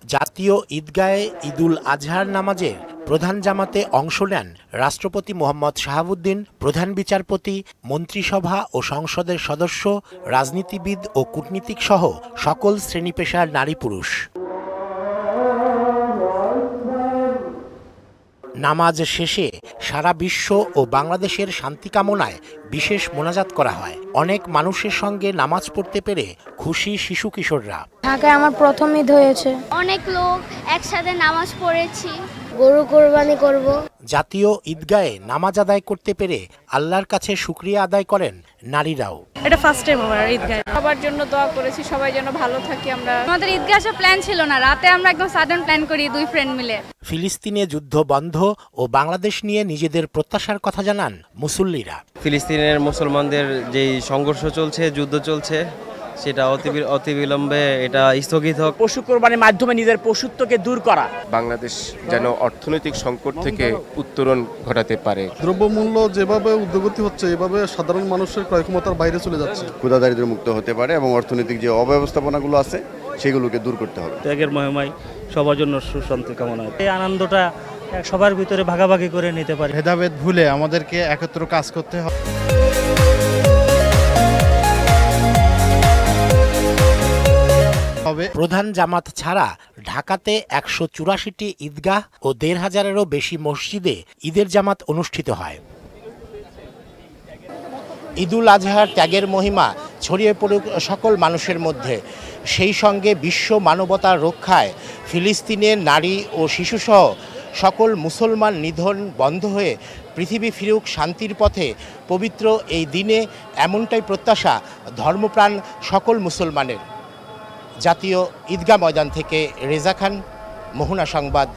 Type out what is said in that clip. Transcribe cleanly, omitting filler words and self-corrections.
জাতীয় ঈদগাহে ঈদুল আজহার নামাজের প্রধান জামাতে অংশ নেন রাষ্ট্রপতি মোহাম্মদ শাহাবুদ্দিন, প্রধান বিচারপতি, মন্ত্রিসভা ও সংসদের সদস্য, রাজনীতিবিদ ও কূটনীতিক সহ সকল শ্রেণী পেশার নারী পুরুষ। নামাজ শেষে সারা বিশ্ব ও বাংলাদেশের শান্তি কামনায় বিশেষ মোনাজাত করা হয়। অনেক মানুষের সঙ্গে নামাজ পড়তে পেরে খুশি শিশু কিশোররা। ঢাকায় আমার প্রথম ঈদ হয়েছে। অনেক লোক একসাথে নামাজ পড়েছি। গরু কোরবানি করব। জাতীয় ঈদগাহে নামাজ আদায় করতে পেরে আল্লাহর কাছে শুকরিয়া আদায় করেন নারীরাও। এটা ফার্স্ট টাইম আমার ঈদগাহে। সবার জন্য দোয়া করেছি, সবাই যেন ভালো থাকি। আমাদের ঈদগাহে আসার প্ল্যান ছিল না, রাতে আমরা একদম সাডেন প্ল্যান করি দুই ফ্রেন্ড মিলে। ফিলিস্তিনে যুদ্ধ বন্ধ ও বাংলাদেশ নিয়ে নিজেদের প্রত্যাশার কথা জানান মুসল্লিরা। ফিলিস্তিনের মুসলমানদের যেই সংঘর্ষ চলছে, যুদ্ধ চলছে, সেটা অতিবিলম্বে এটা স্থগিত হোক। পশু কোরবানির মাধ্যমে নিজের পশুত্বকে দূর করা। বাংলাদেশ যেন অর্থনৈতিক সংকট থেকে উত্তরণ ঘটাতে পারে। দ্রব্যমূল্য যেভাবে ঊর্ধ্বগতি হচ্ছে, এভাবে সাধারণ মানুষের ক্রয় ক্ষমতার বাইরে চলে যাচ্ছে। ক্ষুধাদারিদ্র্য মুক্ত হতে পারে এবং অর্থনৈতিক যে অব্যবস্থাপনাগুলো আছে সেগুলোকে দূর করতে হবে। ত্যাগের মহিমায় সবার জন্য সুশান্তি কামনা। এই আনন্দটা সবার ভিতরে ভাগাভাগি করে নিতে পারি। ভেদাভেদ ভুলে আমাদেরকে একত্র কাজ করতে হবে। প্রধান জামাত ছাড়া ঢাকাতে ১৮৪টি ঈদগাহ ও ১৫০০-এরও বেশি মসজিদে ঈদের জামাত অনুষ্ঠিত হয়। ঈদুল আজহার ত্যাগের মহিমা ছড়িয়ে পড়ুক সকল মানুষের মধ্যে, সেই সঙ্গে বিশ্ব মানবতার রক্ষায় ফিলিস্তিনের নারী ও শিশুসহ সকল মুসলমান নিধন বন্ধ হয়ে পৃথিবী ফিরুক শান্তির পথে। পবিত্র এই দিনে এমনটাই প্রত্যাশা ধর্মপ্রাণ সকল মুসলমানের। জাতীয় ঈদগাহ ময়দান থেকে রেজা খান, মোহনা সংবাদ।